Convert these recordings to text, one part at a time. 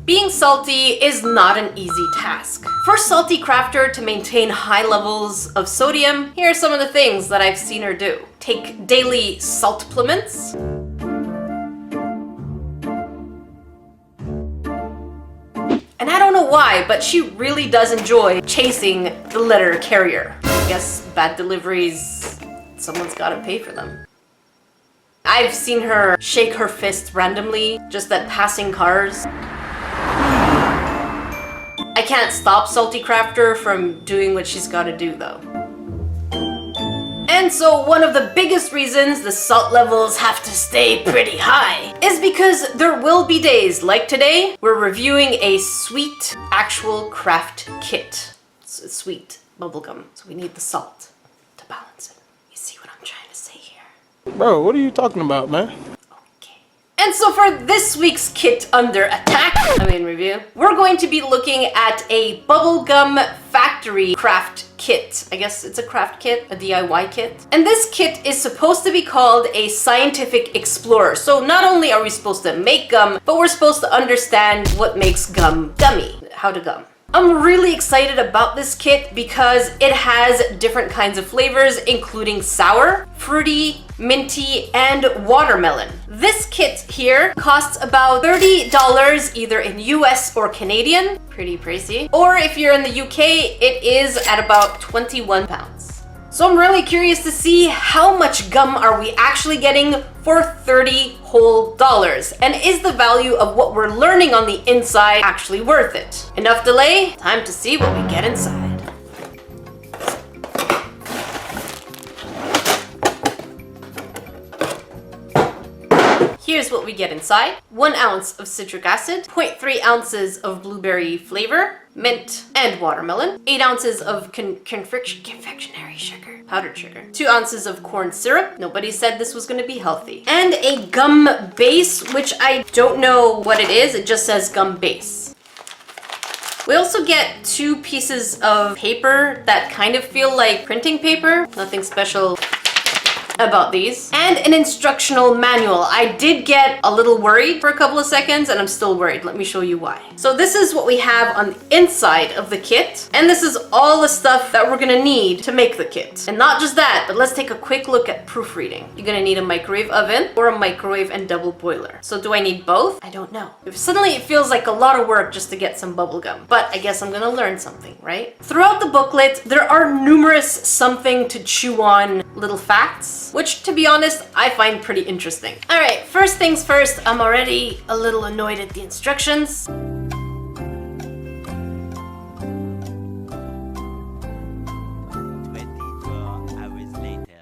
Being salty is not an easy task. For SaltEcrafter to maintain high levels of sodium, here are some of the things that I've seen her do. Take daily salt supplements. And I don't know why, but she really does enjoy chasing the letter carrier. I guess bad deliveries, someone's gotta pay for them. I've seen her shake her fist randomly, just at passing cars. I can't stop SaltEcrafter from doing what she's gotta do though. And so one of the biggest reasons the salt levels have to stay pretty high is because there will be days like today we're reviewing a sweet actual craft kit. It's sweet bubblegum, so we need the salt to balance it. You see what I'm trying to say here? Bro, what are you talking about, man? Okay. And so for this week's kit under attack, review, we're going to be looking at a bubblegum factory craft kit. I guess it's a craft kit, a DIY kit. And this kit is supposed to be called a scientific explorer. So not only are we supposed to make gum, but we're supposed to understand what makes gum gummy, how to gum. I'm really excited about this kit because it has different kinds of flavors, including sour, fruity, minty, and watermelon. This kit here costs about $30 either in US or Canadian, pretty pricey. Or if you're in the UK, it is at about 21 pounds. So I'm really curious to see how much gum are we actually getting for $30 whole. And is the value of what we're learning on the inside actually worth it? Enough delay, time to see what we get inside. Here's what we get inside. 1 ounce of citric acid, 0.3 ounces of blueberry flavor, mint, and watermelon, 8 ounces of confectionery sugar, powdered sugar, 2 ounces of corn syrup. Nobody said this was going to be healthy. And a gum base, which I don't know what it is. It just says gum base. We also get 2 pieces of paper that kind of feel like printing paper. Nothing special about these. And an instructional manual. I did get a little worried for a couple of seconds and I'm still worried. Let me show you why. So this is what we have on the inside of the kit. And this is all the stuff that we're gonna need to make the kit. And not just that, but let's take a quick look at proofreading. You're gonna need a microwave oven or a microwave and double boiler. So do I need both? I don't know. Suddenly it feels like a lot of work just to get some bubble gum. But I guess I'm gonna learn something, right? Throughout the booklet, there are numerous something to chew on little facts, which to be honest, I find pretty interesting. All right, first things first, I'm already a little annoyed at the instructions.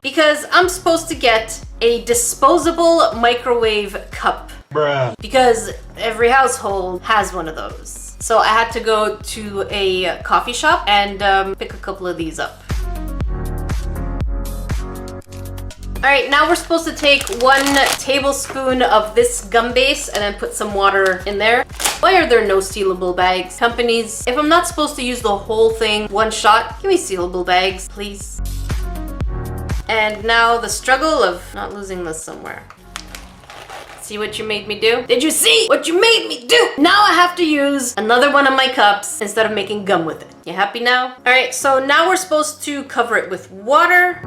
Because I'm supposed to get a disposable microwave cup. Bruh. Because every household has one of those. So I had to go to a coffee shop and pick a couple of these up. All right, now we're supposed to take 1 tablespoon of this gum base and then put some water in there. Why are there no sealable bags? Companies, if I'm not supposed to use the whole thing one shot, give me sealable bags, please. And now the struggle of not losing this somewhere. See what you made me do? Did you see what you made me do? Now I have to use another one of my cups instead of making gum with it. You happy now? All right, so now we're supposed to cover it with water.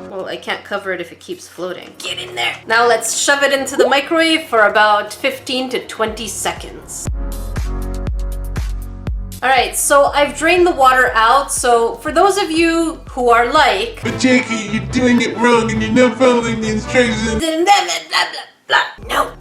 Well, I can't cover it if it keeps floating. Get in there. Now let's shove it into the microwave for about 15 to 20 seconds. All right, so I've drained the water out. So for those of you who are like, But Jakey, you're doing it wrong and you're not following the instructions. No.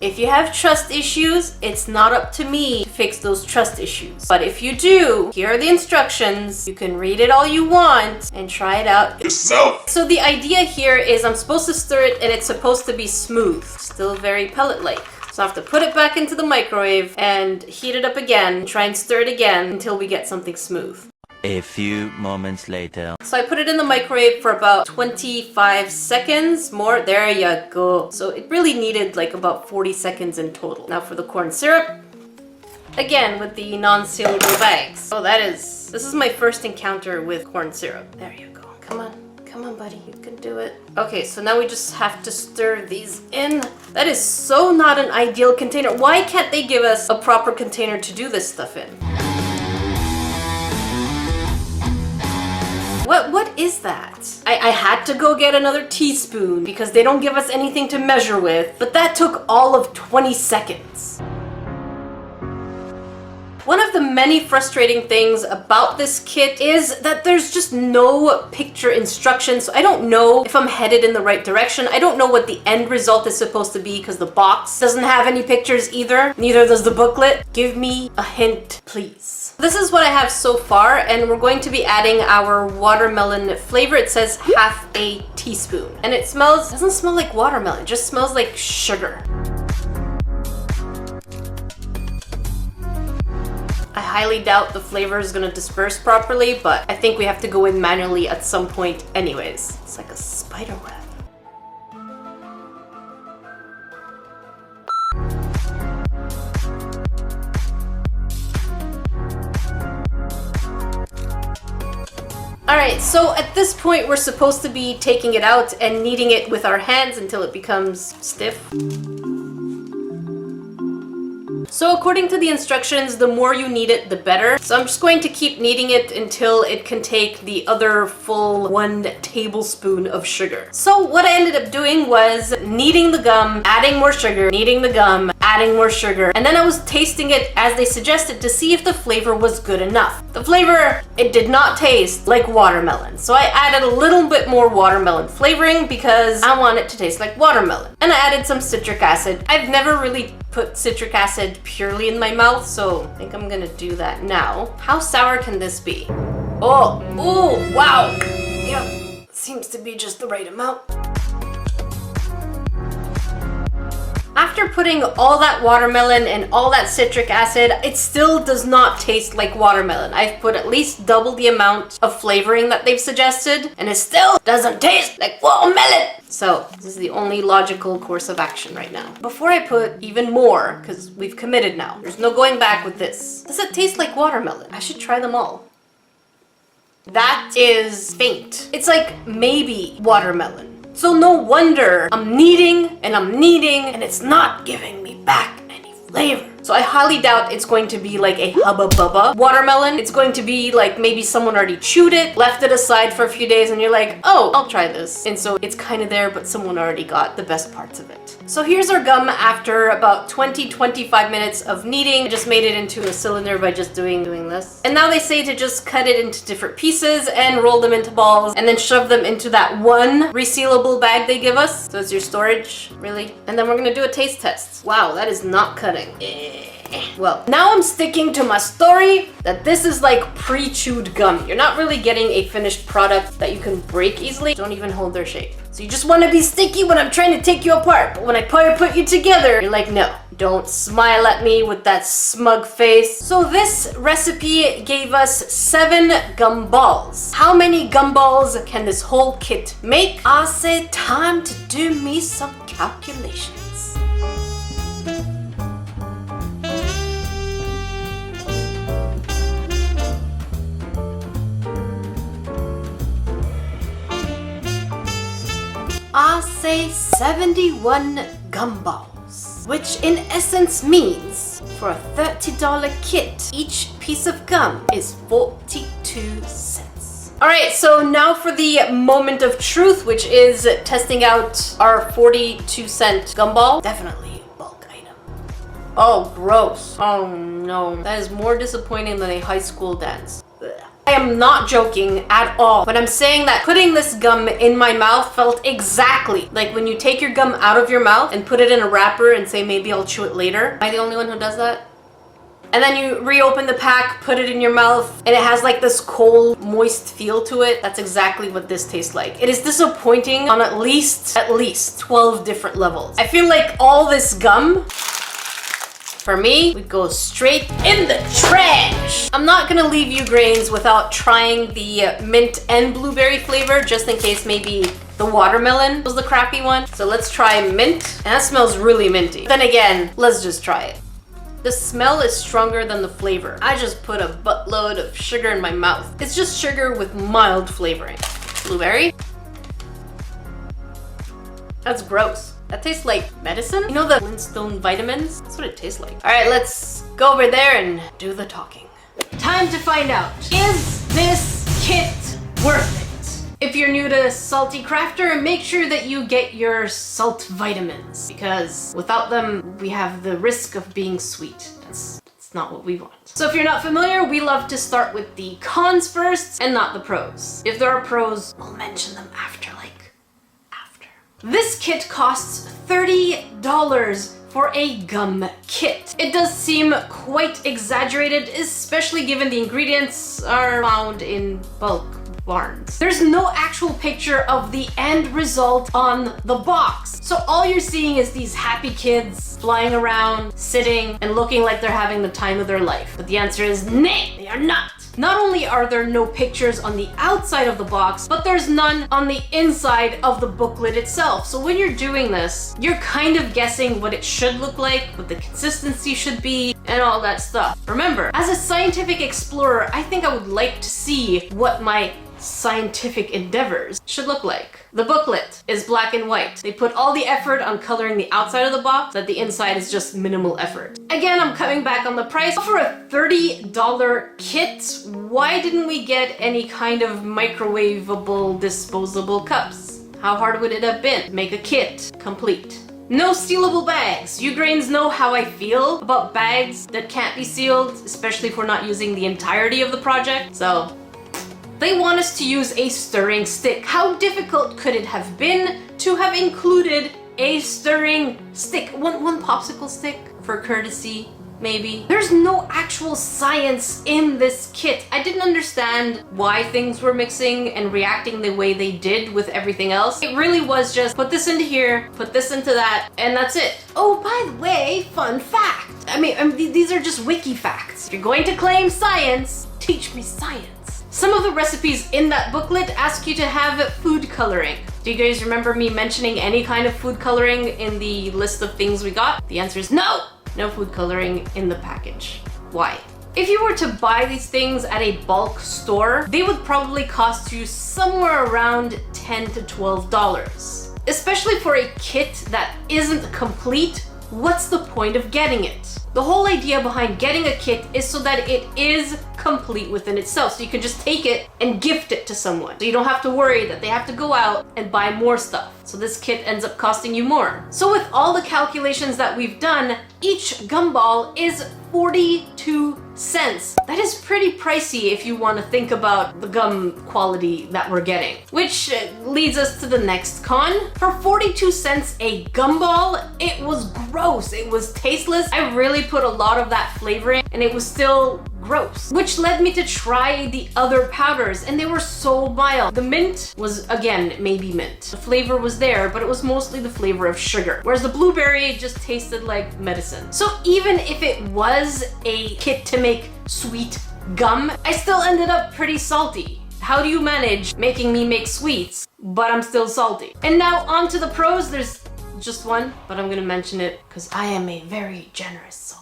If you have trust issues, it's not up to me to fix those trust issues. But if you do, here are the instructions. You can read it all you want and try it out Yourself. So the idea here is I'm supposed to stir it and it's supposed to be smooth. Still very pellet-like. So I have to put it back into the microwave and heat it up again, try and stir it again until we get something smooth. A few moments later. So I put it in the microwave for about 25 seconds more. There you go. So it really needed like about 40 seconds in total. Now for the corn syrup. Again, with the non-sealable bags. Oh, this is my first encounter with corn syrup. There you go. Come on, on, buddy. You can do it. Okay, so now we just have to stir these in. That is so not an ideal container. Why can't they give us a proper container to do this stuff in? What is that? I had to go get another teaspoon because they don't give us anything to measure with, but that took all of 20 seconds. One of the many frustrating things about this kit is that there's just no picture instructions. So I don't know if I'm headed in the right direction. I don't know what the end result is supposed to be because the box doesn't have any pictures either. Neither does the booklet. Give me a hint, please. This is what I have so far, and we're going to be adding our watermelon flavor. It says half a teaspoon. And it doesn't smell like watermelon, it just smells like sugar. I highly doubt the flavor is going to disperse properly, but I think we have to go in manually at some point anyways. It's like a spider web. Alright, so at this point we're supposed to be taking it out and kneading it with our hands until it becomes stiff. So according to the instructions, the more you knead it, the better. So I'm just going to keep kneading it until it can take the other full 1 tablespoon of sugar. So what I ended up doing was kneading the gum, adding more sugar, kneading the gum, adding more sugar, and then I was tasting it as they suggested to see if the flavor was good enough. The flavor, it did not taste like watermelon. So I added a little bit more watermelon flavoring because I want it to taste like watermelon. And I added some citric acid. I've never really put citric acid purely in my mouth, so I think I'm gonna do that now. How sour can this be? Oh, ooh, wow. Yep, seems to be just the right amount. After putting all that watermelon and all that citric acid, it still does not taste like watermelon. I've put at least double the amount of flavoring that they've suggested, and it still doesn't taste like watermelon. So this is the only logical course of action right now. Before I put even more, because we've committed now, there's no going back with this. Does it taste like watermelon? I should try them all. That is faint. It's like maybe watermelon. So no wonder I'm kneading and it's not giving me back any flavor. So I highly doubt it's going to be like a Hubba Bubba watermelon. It's going to be like maybe someone already chewed it, left it aside for a few days, and you're like, oh, I'll try this. And so it's kind of there, but someone already got the best parts of it. So here's our gum after about 20-25 minutes of kneading. I just made it into a cylinder by just doing this. And now they say to just cut it into different pieces and roll them into balls and then shove them into that one resealable bag they give us. So it's your storage, really. And then we're gonna do a taste test. Wow, that is not cutting. Well, now I'm sticking to my story that this is like pre-chewed gum. You're not really getting a finished product that you can break easily. Don't even hold their shape. So you just want to be sticky when I'm trying to take you apart. But when I put you together, you're like, no, don't smile at me with that smug face. So this recipe gave us 7 gum balls. How many gum balls can this whole kit make? I say time to do me some calculations. I say 71 gum balls, which in essence means for a $30 kit, each piece of gum is 42 cents. Alright, so now for the moment of truth, which is testing out our 42-cent gumball. Definitely a bulk item. Oh, gross. Oh no. That is more disappointing than a high school dance. Ugh. I am not joking at all when I'm saying that putting this gum in my mouth felt exactly like when you take your gum out of your mouth and put it in a wrapper and say maybe I'll chew it later. Am I the only one who does that? And then you reopen the pack, put it in your mouth, and it has like this cold, moist feel to it. That's exactly what this tastes like. It is disappointing on at least 12 different levels. I feel like all this gum, for me, would go straight in the trash. I'm not gonna leave you grains without trying the mint and blueberry flavor, just in case maybe the watermelon was the crappy one. So let's try mint, and that smells really minty. Then again, let's just try it. The smell is stronger than the flavor. I just put a buttload of sugar in my mouth. It's just sugar with mild flavoring. Blueberry. That's gross. That tastes like medicine. You know the Flintstone vitamins? That's what it tastes like. All right, let's go over there and do the talking. Time to find out, is this kit worth it? If you're new to SaltEcrafter, make sure that you get your salt vitamins, because without them, we have the risk of being sweet. That's not what we want. So if you're not familiar, we love to start with the cons first and not the pros. If there are pros, we'll mention them after. This kit costs $30 for a gum kit. It does seem quite exaggerated, especially given the ingredients are found in bulk barns. There's no actual picture of the end result on the box. So all you're seeing is these happy kids flying around, sitting, and looking like they're having the time of their life. But the answer is nay, they are not. Not only are there no pictures on the outside of the box, but there's none on the inside of the booklet itself. So when you're doing this, you're kind of guessing what it should look like, what the consistency should be, and all that stuff. Remember, as a scientific explorer, I think I would like to see what my scientific endeavors should look like. The booklet is black and white. They put all the effort on coloring the outside of the box, that the inside is just minimal effort. Again, I'm coming back on the price. For a $30 kit, why didn't we get any kind of microwavable disposable cups? How hard would it have been to make a kit complete? No sealable bags. You grains know how I feel about bags that can't be sealed, especially if we're not using the entirety of the project. So they want us to use a stirring stick. How difficult could it have been to have included a stirring stick? One popsicle stick for courtesy, maybe. There's no actual science in this kit. I didn't understand why things were mixing and reacting the way they did with everything else. It really was just put this into here, put this into that, and that's it. Oh, by the way, fun fact. I mean, these are just wiki facts. If you're going to claim science, teach me science. Some of the recipes in that booklet ask you to have food coloring. Do you guys remember me mentioning any kind of food coloring in the list of things we got? The answer is no! No food coloring in the package. Why? If you were to buy these things at a bulk store, they would probably cost you somewhere around $10 to $12. Especially for a kit that isn't complete, what's the point of getting it? The whole idea behind getting a kit is so that it is complete within itself. So you can just take it and gift it to someone. So you don't have to worry that they have to go out and buy more stuff. So this kit ends up costing you more. So with all the calculations that we've done, each gumball is 42 cents. That is pretty pricey if you want to think about the gum quality that we're getting. Which leads us to the next con. For 42 cents a gumball, it was gross. It was tasteless. I really put a lot of that flavor in and it was still gross. Which led me to try the other powders and they were so mild. The mint was, again, maybe mint. The flavor was there, but it was mostly the flavor of sugar. Whereas the blueberry just tasted like medicine. So even if it was a kit to make sweet gum, I still ended up pretty salty. How do you manage making me make sweets, but I'm still salty? And now on to the pros. There's just one, but I'm gonna mention it because I am a very generous soul.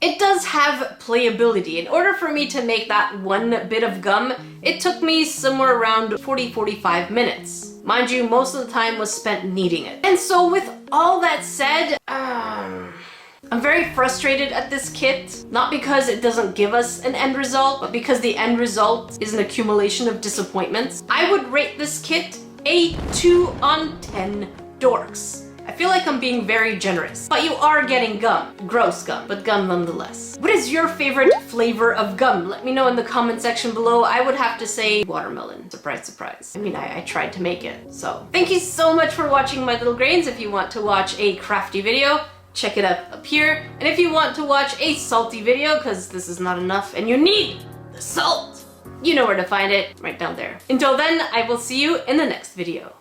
It does have playability. In order for me to make that one bit of gum, it took me somewhere around 40-45 minutes. Mind you, most of the time was spent kneading it. And so with all that said, I'm very frustrated at this kit, not because it doesn't give us an end result, but because the end result is an accumulation of disappointments. I would rate this kit a 2 on 10 dorks. I feel like I'm being very generous, but you are getting gum. Gross gum, but gum nonetheless. What is your favorite flavor of gum? Let me know in the comment section below. I would have to say watermelon. Surprise, surprise. I mean, I tried to make it, so. Thank you so much for watching, my little grains. If you want to watch a crafty video, check it up here. And if you want to watch a salty video, because this is not enough and you need the salt, you know where to find it, right down there. Until then, I will see you in the next video.